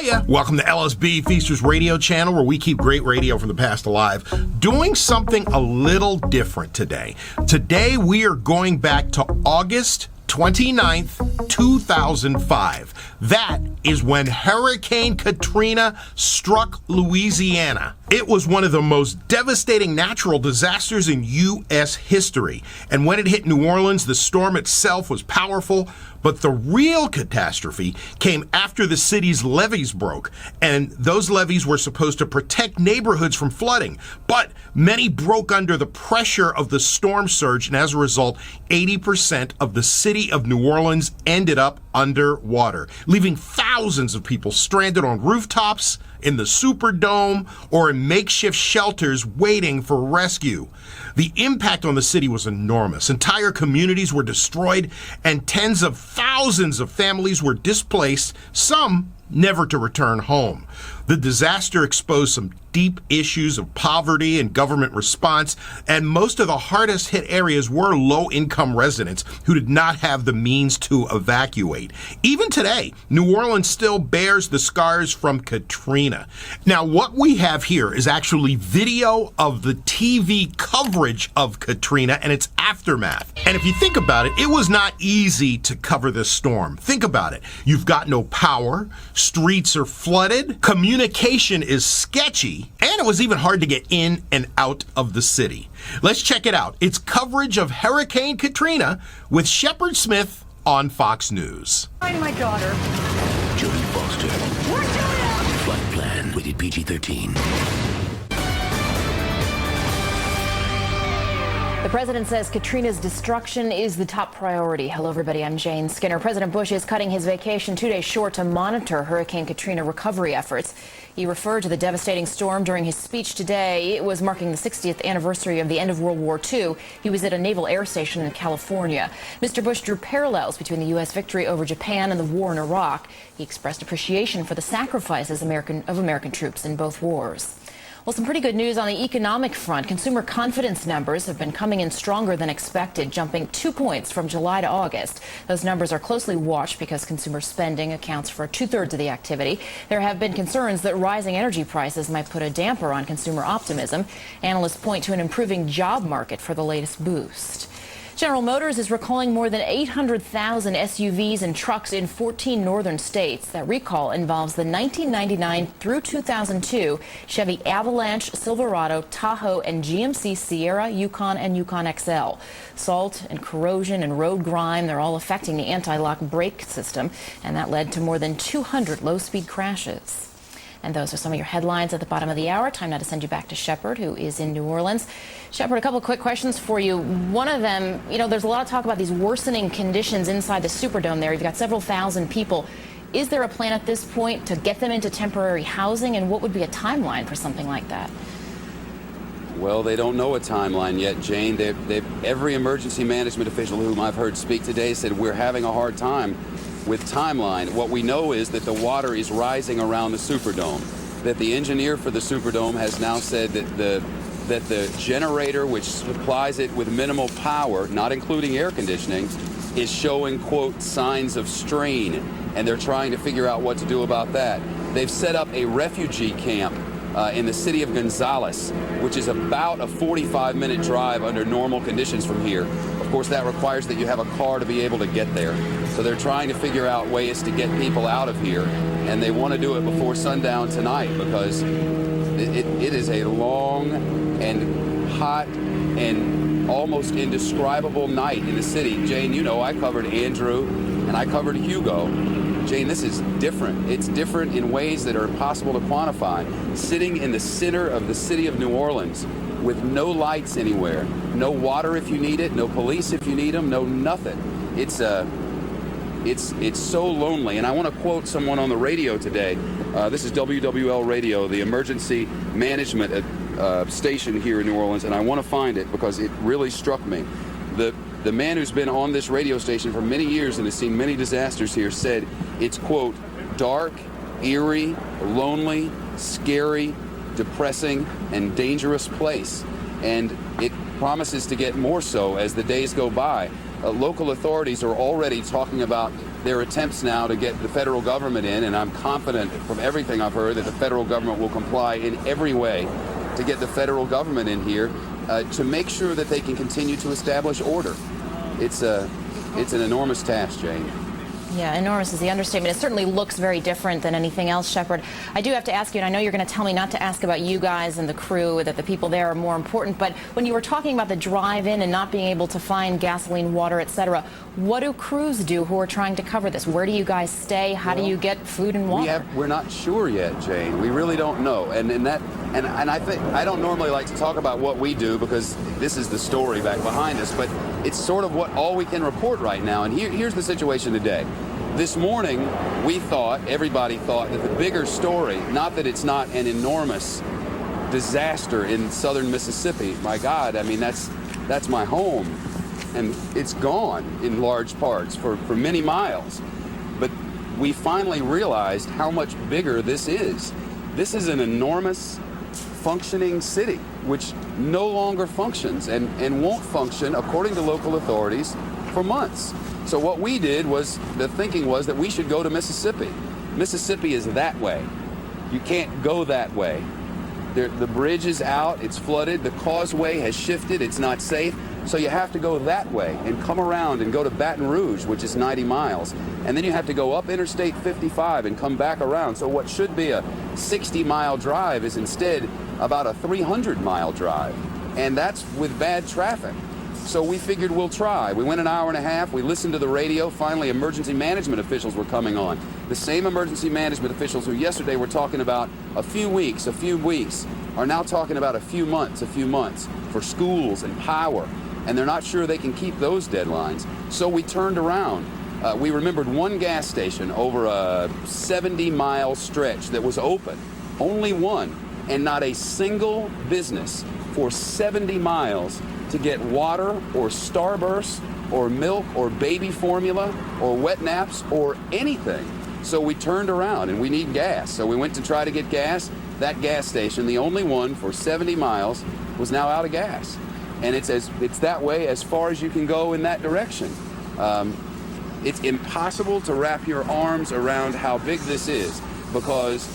Hiya! Welcome to LSB Feasters Radio Channel, where we keep great radio from the past alive. Doing something a little different today. Today we are going back to August 29th, 2005. That is when Hurricane Katrina struck Louisiana. It was one of the most devastating natural disasters in U.S. history. And when it hit New Orleans, the storm itself was powerful, but the real catastrophe came after the city's levees broke. And those levees were supposed to protect neighborhoods from flooding. But many broke under the pressure of the storm surge, and as a result, 80% of the city of New Orleans ended up underwater, leaving thousands of people stranded on rooftops, in the Superdome, or in makeshift shelters waiting for rescue. The impact on the city was enormous. Entire communities were destroyed, and tens of thousands of families were displaced, some never to return home. The disaster exposed some deep issues of poverty and government response, and most of the hardest hit areas were low-income residents who did not have the means to evacuate. Even today, New Orleans still bears the scars from Katrina. Now, what we have here is actually video of the TV coverage of Katrina and its aftermath. And if you think about it, it was not easy to cover this storm. Think about it. You've got no power, streets are flooded, communication is sketchy, and it was even hard to get in and out of the city. Let's check it out. It's coverage of Hurricane Katrina with Shepard Smith on Fox News. Find my daughter. Jodie Foster. Where's Julia? Flight plan. Rated PG-13. The president says Katrina's destruction is the top priority. Hello, everybody. I'm Jane Skinner. President Bush is cutting his vacation 2 days short to monitor Hurricane Katrina recovery efforts. He referred to the devastating storm during his speech today. It was marking the 60th anniversary of the end of World War II. He was at a naval air station in California. Mr. Bush drew parallels between the U.S. victory over Japan and the war in Iraq. He expressed appreciation for the sacrifices of American troops in both wars. Well, some pretty good news on the economic front. Consumer confidence numbers have been coming in stronger than expected, jumping 2 points from July to August. Those numbers are closely watched because consumer spending accounts for 2/3 of the activity. There have been concerns that rising energy prices might put a damper on consumer optimism. Analysts point to an improving job market for the latest boost. General Motors is recalling more than 800,000 SUVs and trucks in 14 northern states. That recall involves the 1999 through 2002 Chevy Avalanche, Silverado, Tahoe, and GMC Sierra, Yukon, and Yukon XL. Salt and corrosion and road grime, they're all affecting the anti-lock brake system, and that led to more than 200 low-speed crashes. And those are some of your headlines at the bottom of the hour. Time now to send you back to Shepard, who is in New Orleans. Shepard, a couple of quick questions for you. One of them, there's a lot of talk about these worsening conditions inside the Superdome there. You've got several thousand people. Is there a plan at this point to get them into temporary housing, and what would be a timeline for something like that? Well, they don't know a timeline yet, Jane. Every emergency management official whom I've heard speak today said we're having a hard time with timeline. What we know is that the water is rising around the Superdome, that the engineer for the Superdome has now said that the generator which supplies it with minimal power, not including air conditioning, is showing, quote, signs of strain, and they're trying to figure out what to do about that. They've set up a refugee camp in the city of Gonzales, which is about a 45-minute drive under normal conditions from here. Of course, that requires that you have a car to be able to get there. So they're trying to figure out ways to get people out of here, and they want to do it before sundown tonight because it is a long and hot and almost indescribable night in the city. Jane, I covered Andrew and I covered Hugo. Jane, this is different. It's different in ways that are impossible to quantify. Sitting in the center of the city of New Orleans with no lights anywhere, no water if you need it, no police if you need them, no nothing. It's so lonely. And I want to quote someone on the radio today. This is WWL Radio, the emergency management station here in New Orleans, and I want to find it because it really struck me. The man who's been on this radio station for many years and has seen many disasters here said it's, quote, dark, eerie, lonely, scary, depressing, and dangerous place. And it promises to get more so as the days go by. Local authorities are already talking about There are attempts now to get the federal government in, and I'm confident from everything I've heard that the federal government will comply in every way to get the federal government in here to make sure that they can continue to establish order. It's an enormous task, Jane. Yeah, enormous is the understatement. It certainly looks very different than anything else, Shepard. I do have to ask you, and I know you're going to tell me not to ask about you guys and the crew, that the people there are more important, but when you were talking about the drive-in and not being able to find gasoline, water, etc., what do crews do who are trying to cover this? Where do you guys stay? How do you get food and water? We're not sure yet, Jane. We really don't know. And I think I don't normally like to talk about what we do because this is the story back behind us, but it's sort of all we can report right now. And here's the situation today. This morning, everybody thought that the bigger story, not that it's not an enormous disaster in southern Mississippi. My God, I mean, that's my home. And it's gone in large parts for many miles. But we finally realized how much bigger this is. This is an enormous functioning city, which no longer functions and won't function, according to local authorities, for months. So what we did was, the thinking was that we should go to Mississippi. Mississippi is that way. You can't go that way. The bridge is out, it's flooded, the causeway has shifted, it's not safe. So you have to go that way and come around and go to Baton Rouge, which is 90 miles. And then you have to go up Interstate 55 and come back around. So what should be a 60-mile drive is instead about a 300-mile drive. And that's with bad traffic. So we figured we'll try. We went an hour and a half. We listened to the radio. Finally, emergency management officials were coming on. The same emergency management officials who yesterday were talking about a few weeks, are now talking about a few months for schools and power. And they're not sure they can keep those deadlines. So we turned around. We remembered one gas station over a 70-mile stretch that was open. Only one. And not a single business for 70 miles to get water or Starburst or milk or baby formula or wet naps or anything. So we turned around and we need gas. So we went to try to get gas. That gas station, the only one for 70 miles, was now out of gas. And it's that way as far as you can go in that direction. It's impossible to wrap your arms around how big this is because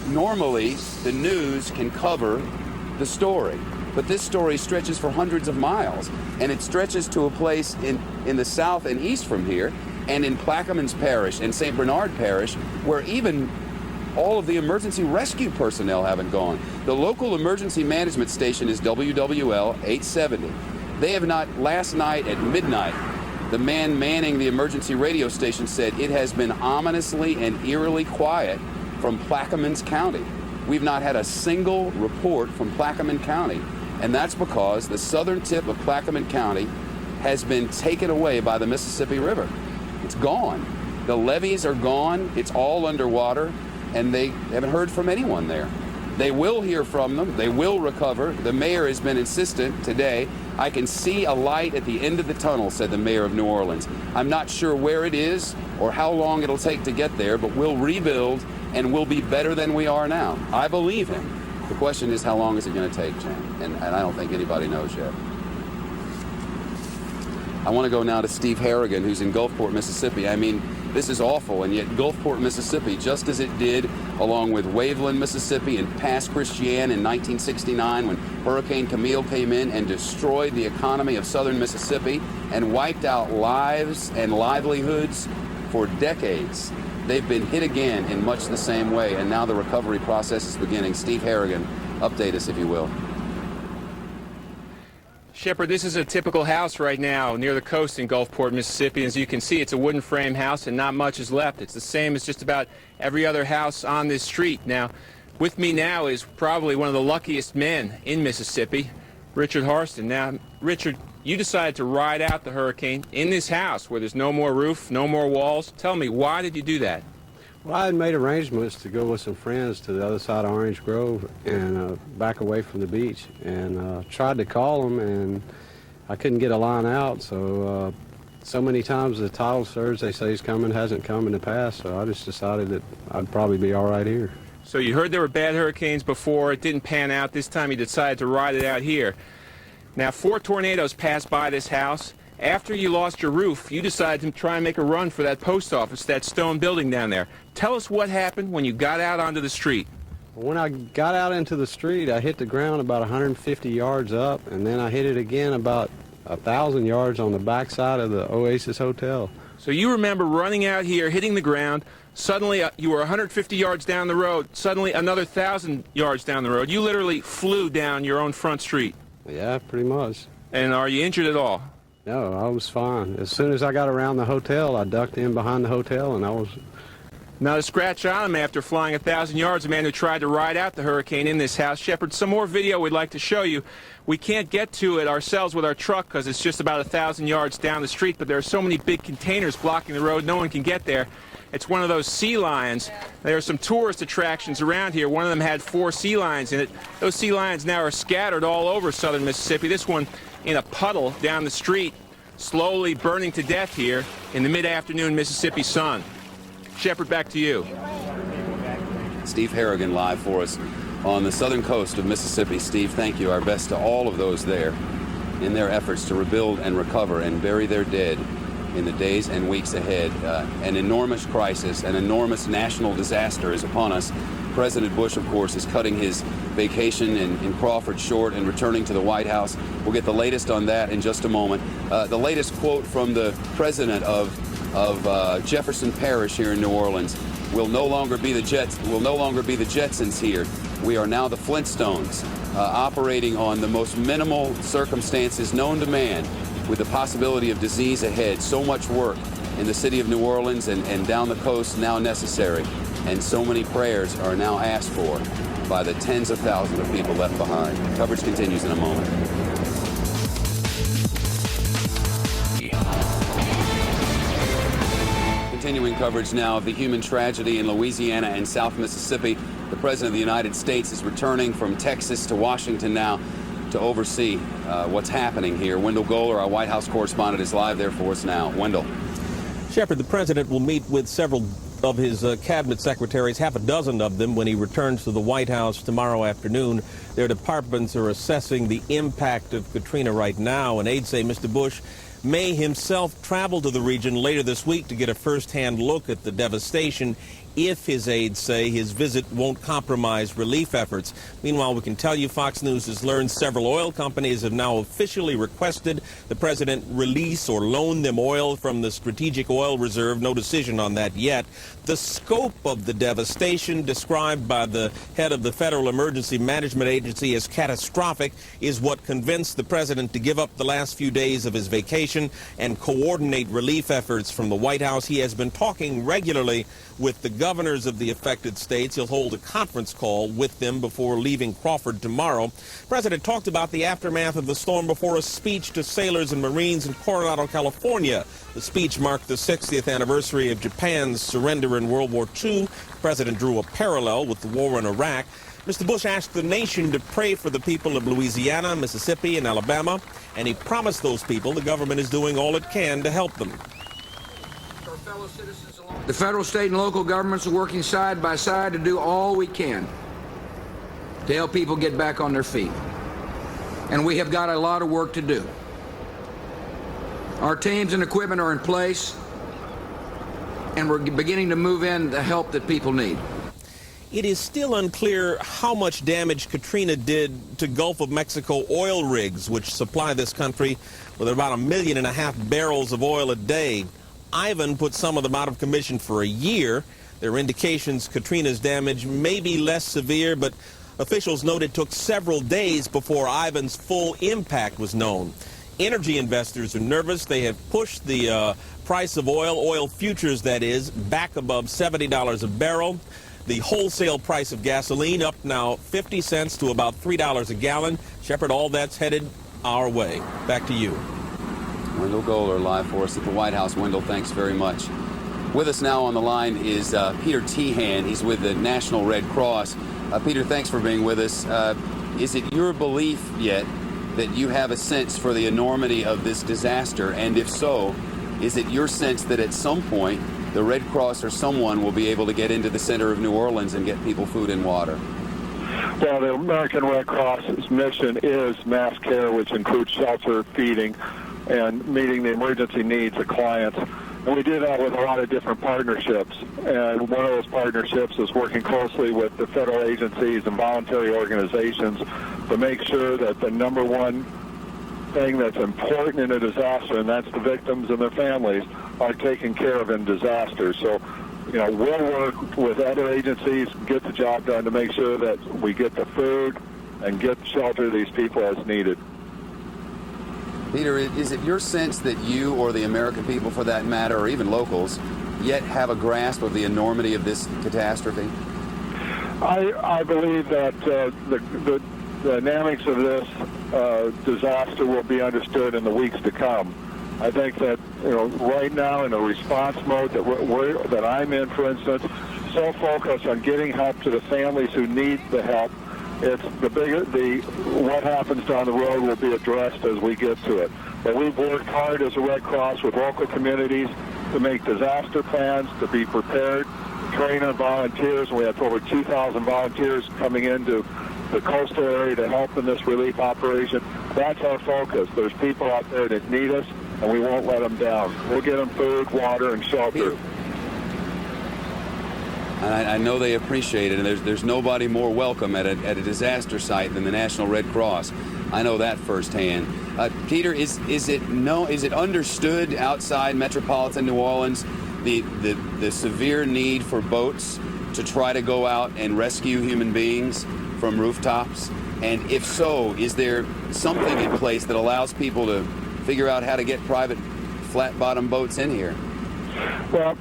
normally the news can cover the story. But this story stretches for hundreds of miles, and it stretches to a place in the south and east from here, and in Plaquemines Parish and St. Bernard Parish, where even all of the emergency rescue personnel haven't gone. The local emergency management station is WWL 870. They have not, last night at midnight, the man manning the emergency radio station said it has been ominously and eerily quiet from Plaquemines County. We've not had a single report from Plaquemines County. And that's because the southern tip of Plaquemines County has been taken away by the Mississippi River. It's gone. The levees are gone. It's all underwater, and they haven't heard from anyone there. They will hear from them. They will recover. The mayor has been insistent today. I can see a light at the end of the tunnel, said the mayor of New Orleans. I'm not sure where it is or how long it'll take to get there, but we'll rebuild and we'll be better than we are now. I believe him. The question is, how long is it going to take, Jen? And I don't think anybody knows yet. I want to go now to Steve Harrigan, who's in Gulfport, Mississippi. I mean, this is awful, and yet Gulfport, Mississippi, just as it did along with Waveland, Mississippi, and Pass Christian in 1969 when Hurricane Camille came in and destroyed the economy of southern Mississippi and wiped out lives and livelihoods for decades. They've been hit again in much the same way, and now the recovery process is beginning. Steve Harrigan, update us, if you will. Shepard, this is a typical house right now near the coast in Gulfport, Mississippi. As you can see, it's a wooden frame house and not much is left. It's the same as just about every other house on this street. Now, with me now is probably one of the luckiest men in Mississippi, Richard Harston. Now, Richard, you decided to ride out the hurricane in this house where there's no more roof, no more walls. Tell me, why did you do that? Well, I had made arrangements to go with some friends to the other side of Orange Grove and back away from the beach, and tried to call them, and I couldn't get a line out. So many times the title surge they say is coming hasn't come in the past, so I just decided that I'd probably be all right here. So you heard there were bad hurricanes before. It didn't pan out. This time you decided to ride it out here. Now, 4 tornadoes passed by this house, After you lost your roof, you decided to try and make a run for that post office, that stone building down there. Tell us what happened when you got out onto the street. When I got out into the street, I hit the ground about 150 yards up, and then I hit it again about 1,000 yards on the backside of the Oasis Hotel. So you remember running out here, hitting the ground, suddenly you were 150 yards down the road, suddenly another 1,000 yards down the road. You literally flew down your own front street. Yeah, pretty much. And are you injured at all? No, I was fine. As soon as I got around the hotel, I ducked in behind the hotel, and I was... Not a scratch on him after flying 1,000 yards, a man who tried to ride out the hurricane in this house. Shepard, some more video we'd like to show you. We can't get to it ourselves with our truck because it's just about 1,000 yards down the street, but there are so many big containers blocking the road, no one can get there. It's one of those sea lions. There are some tourist attractions around here. One of them had 4 sea lions in it. Those sea lions now are scattered all over southern Mississippi. This one in a puddle down the street, slowly burning to death here in the mid-afternoon Mississippi sun. Shepard, back to you. Steve Harrigan live for us on the southern coast of Mississippi. Steve, thank you. Our best to all of those there in their efforts to rebuild and recover and bury their dead in the days and weeks ahead. An enormous crisis, an enormous national disaster is upon us. President Bush, of course, is cutting his vacation in Crawford short and returning to the White House. We'll get the latest on that in just a moment. The latest quote from the president of Jefferson Parish here in New Orleans: "We'll no longer be the Jetsons here. We are now the Flintstones, operating on the most minimal circumstances known to man, with the possibility of disease ahead. So much work in the city of New Orleans and down the coast now necessary, and so many prayers are now asked for by the tens of thousands of people left behind." Coverage continues in a moment. Continuing coverage now of the human tragedy in Louisiana and South Mississippi. The President of the United States is returning from Texas to Washington now to oversee what's happening here. Wendell Goler, our White House correspondent, is live there for us now. Wendell. Shepard, the President will meet with several of his cabinet secretaries, half a dozen of them, when he returns to the White House tomorrow afternoon. Their departments are assessing the impact of Katrina right now, and aides say Mr. Bush may himself travel to the region later this week to get a first-hand look at the devastation if his aides say his visit won't compromise relief efforts. Meanwhile, we can tell you Fox News has learned several oil companies have now officially requested the president release or loan them oil from the Strategic Oil Reserve. No decision on that yet. The scope of the devastation, described by the head of the Federal Emergency Management Agency as catastrophic, is what convinced the president to give up the last few days of his vacation and coordinate relief efforts from the White House. He has been talking regularly with the governors of the affected states. He'll hold a conference call with them before leaving Crawford tomorrow. The president talked about the aftermath of the storm before a speech to sailors and Marines in Coronado, California. The speech marked the 60th anniversary of Japan's surrender in World War II. The president drew a parallel with the war in Iraq. Mr. Bush asked the nation to pray for the people of Louisiana, Mississippi, and Alabama, and he promised those people the government is doing all it can to help them. The federal, state, and local governments are working side by side to do all we can to help people get back on their feet. And we have got a lot of work to do. Our teams and equipment are in place, and we're beginning to move in the help that people need. It is still unclear how much damage Katrina did to Gulf of Mexico oil rigs, which supply this country with about 1.5 million barrels of oil a day. Ivan put some of them out of commission for a year. There are indications Katrina's damage may be less severe, but officials note it took several days before Ivan's full impact was known. Energy investors are nervous. They have pushed the price of oil futures that is, back above $70 a barrel. The wholesale price of gasoline up now 50 cents to about $3 a gallon. Shepard, all that's headed our way. Back to you. Wendell Goler live for us at the White House. Wendell, thanks very much. With us now on the line is Peter Tehan. He's with the National Red Cross. Peter, thanks for being with us. Is it your belief yet that you have a sense for the enormity of this disaster? And if so, is it your sense that at some point the Red Cross or someone will be able to get into the center of New Orleans and get people food and water? Well, the American Red Cross's mission is mass care, which includes shelter, feeding, and meeting the emergency needs of clients. And we do that with a lot of different partnerships. And one of those partnerships is working closely with the federal agencies and voluntary organizations to make sure that the number one thing that's important in a disaster, and that's the victims and their families, are taken care of in disasters. So, we'll work with other agencies, get the job done to make sure that we get the food and get shelter to these people as needed. Peter, is it your sense that you or the American people, for that matter, or even locals, yet have a grasp of the enormity of this catastrophe? I believe that the dynamics of this disaster will be understood in the weeks to come. I think that right now in a response mode that I'm in, for instance, so focused on getting help to the families who need the help. It's what happens down the road will be addressed as we get to it. But we've worked hard as a Red Cross with local communities to make disaster plans, to be prepared, train our volunteers. We have over 2,000 volunteers coming into the coastal area to help in this relief operation. That's our focus. There's people out there that need us, and we won't let them down. We'll get them food, water, and shelter. And I know they appreciate it, and there's nobody more welcome at a disaster site than the National Red Cross. I know that firsthand. Peter, is it understood outside metropolitan New Orleans the severe need for boats to try to go out and rescue human beings from rooftops? And if so, is there something in place that allows people to figure out how to get private flat-bottom boats in here? Well,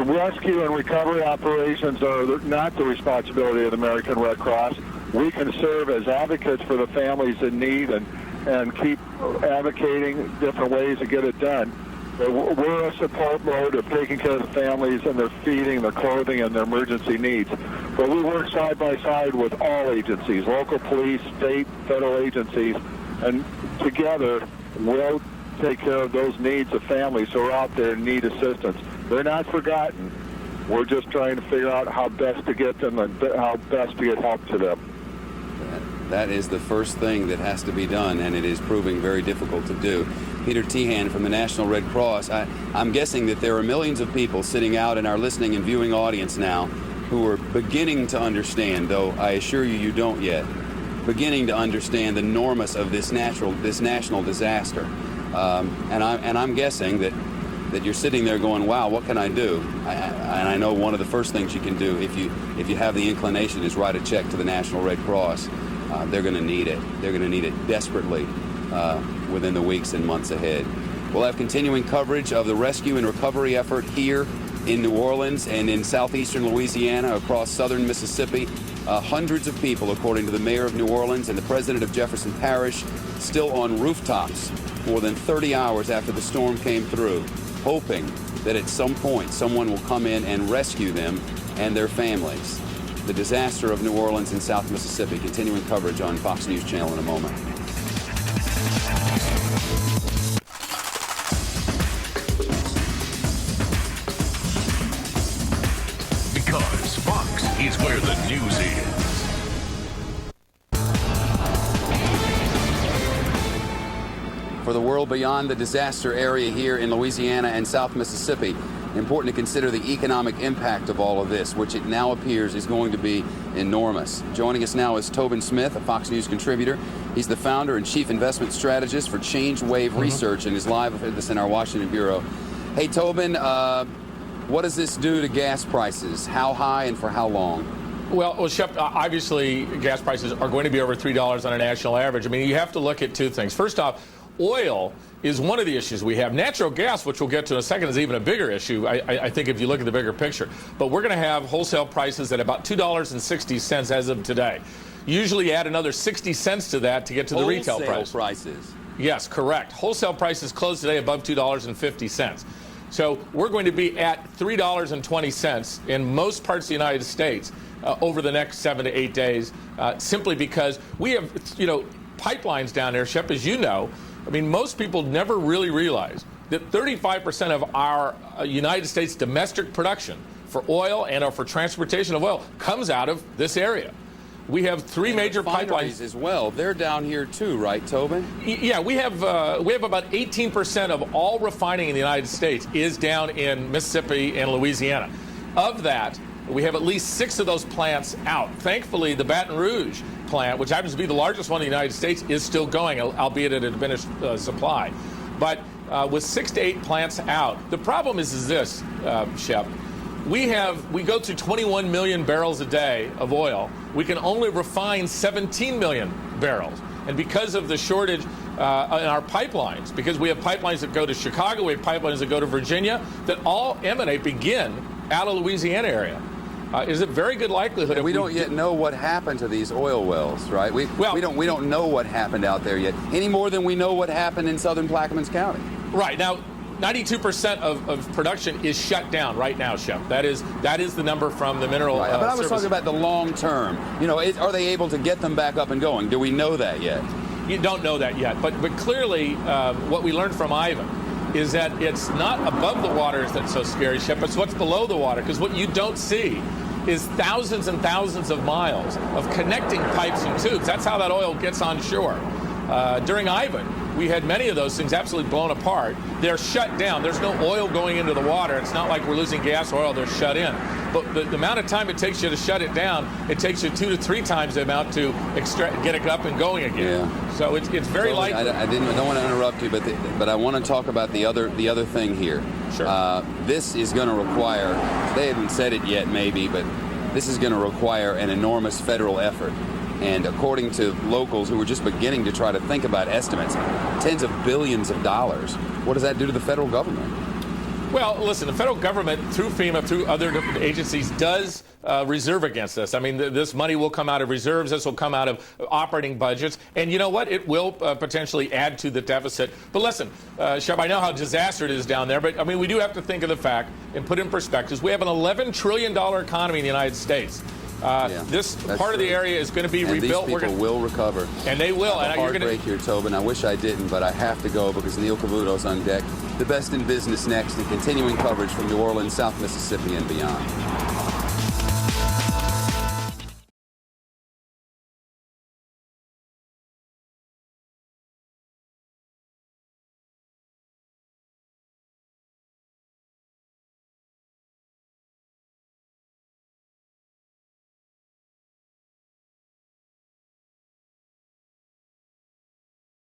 rescue and recovery operations are not the responsibility of the American Red Cross. We can serve as advocates for the families in need and keep advocating different ways to get it done. But we're a support mode of taking care of the families and their feeding, their clothing, and their emergency needs. But we work side by side with all agencies, local police, state, federal agencies, and together we'll take care of those needs of families who are out there and need assistance. They're not forgotten. We're just trying to figure out how best to get them and how best to get help to them. That is the first thing that has to be done, and it is proving very difficult to do. Peter Tehan from the National Red Cross. I'm guessing that there are millions of people sitting out in our listening and viewing audience now who are beginning to understand, though I assure you don't yet, beginning to understand the enormous of this national disaster. And I'm guessing that you're sitting there going, wow, what can I do? And I know one of the first things you can do if you have the inclination is write a check to the National Red Cross. They're going to need it. They're going to need it desperately within the weeks and months ahead. We'll have continuing coverage of the rescue and recovery effort here in New Orleans and in southeastern Louisiana, across southern Mississippi. Hundreds of people, according to the mayor of New Orleans and the president of Jefferson Parish, still on rooftops more than 30 hours after the storm came through, hoping that at some point someone will come in and rescue them and their families. The disaster of New Orleans and South Mississippi. Continuing coverage on Fox News Channel in a moment. Because Fox is where the news is. For the world beyond the disaster area here in Louisiana and South Mississippi, important to consider the economic impact of all of this, which it now appears is going to be enormous. Joining us now is Tobin Smith, a Fox News contributor. He's the founder and chief investment strategist for Change Wave Research and is live with us in our Washington bureau. Hey, Tobin, what does this do to gas prices? How high and for how long? Well, Shep, obviously gas prices are going to be over $3 on a national average. I mean, you have to look at two things. First off, oil is one of the issues we have. Natural gas, which we'll get to in a second, is even a bigger issue, I think, if you look at the bigger picture. But we're going to have wholesale prices at about $2.60 as of today. Usually add another 60 cents to that to get to the retail price. Wholesale prices. Yes, correct. Wholesale prices closed today above $2.50. So we're going to be at $3.20 in most parts of the United States over the next 7 to 8 days, simply because we have, pipelines down there, Shep, as you know. I mean, most people never really realize that 35% of our United States domestic production for oil and for transportation of oil comes out of this area. We have three major pipelines as well. They're down here too, right, Tobin? Yeah, we have about 18% of all refining in the United States is down in Mississippi and Louisiana. Of that, we have at least 6 of those plants out. Thankfully, the Baton Rouge plant, which happens to be the largest one in the United States, is still going, albeit at a diminished supply. But with 6 to 8 plants out, the problem is this, Shep. We go through 21 million barrels a day of oil. We can only refine 17 million barrels. And because of the shortage in our pipelines, because we have pipelines that go to Chicago, we have pipelines that go to Virginia, that all begin out of the Louisiana area. Is a very good likelihood. We don't yet know what happened to these oil wells, right? We don't know what happened out there yet, any more than we know what happened in southern Plaquemines County. Right. Now, 92% of production is shut down right now, Shep. That is the number from the mineral But I was service. talking about the long term. You know, are they able to get them back up and going? Do we know that yet? You don't know that yet. But clearly, what we learned from Ivan is that it's not above the water that's so scary, Shep. It's what's below the water. Because what you don't see is thousands and thousands of miles of connecting pipes and tubes. That's how that oil gets on shore. During Ivan, we had many of those things absolutely blown apart. They're shut down. There's no oil going into the water. It's not like we're losing gas or oil. They're shut in. But the amount of time it takes you to shut it down, it takes you 2 to 3 times the amount to get it up and going again. Yeah. So it's very likely. I don't want to interrupt you, but I want to talk about the other thing here. Sure. This is going to require. They haven't said it yet, maybe, but this is going to require an enormous federal effort. And according to locals who are just beginning to try to think about estimates, tens of billions of dollars. What does that do to the federal government? Well, listen, the federal government, through FEMA, through other different agencies, does reserve against this. I mean, this money will come out of reserves. This will come out of operating budgets. And you know what? It will potentially add to the deficit. But listen, Shep, I know how disastrous it is down there. But, I mean, we do have to think of the fact and put in perspective. We have an $11 trillion economy in the United States. This part of the area is going to be rebuilt. These people will recover. And they will. I have a hard break here, Tobin. I wish I didn't, but I have to go because Neil Cavuto's on deck. The best in business next and continuing coverage from New Orleans, South Mississippi, and beyond.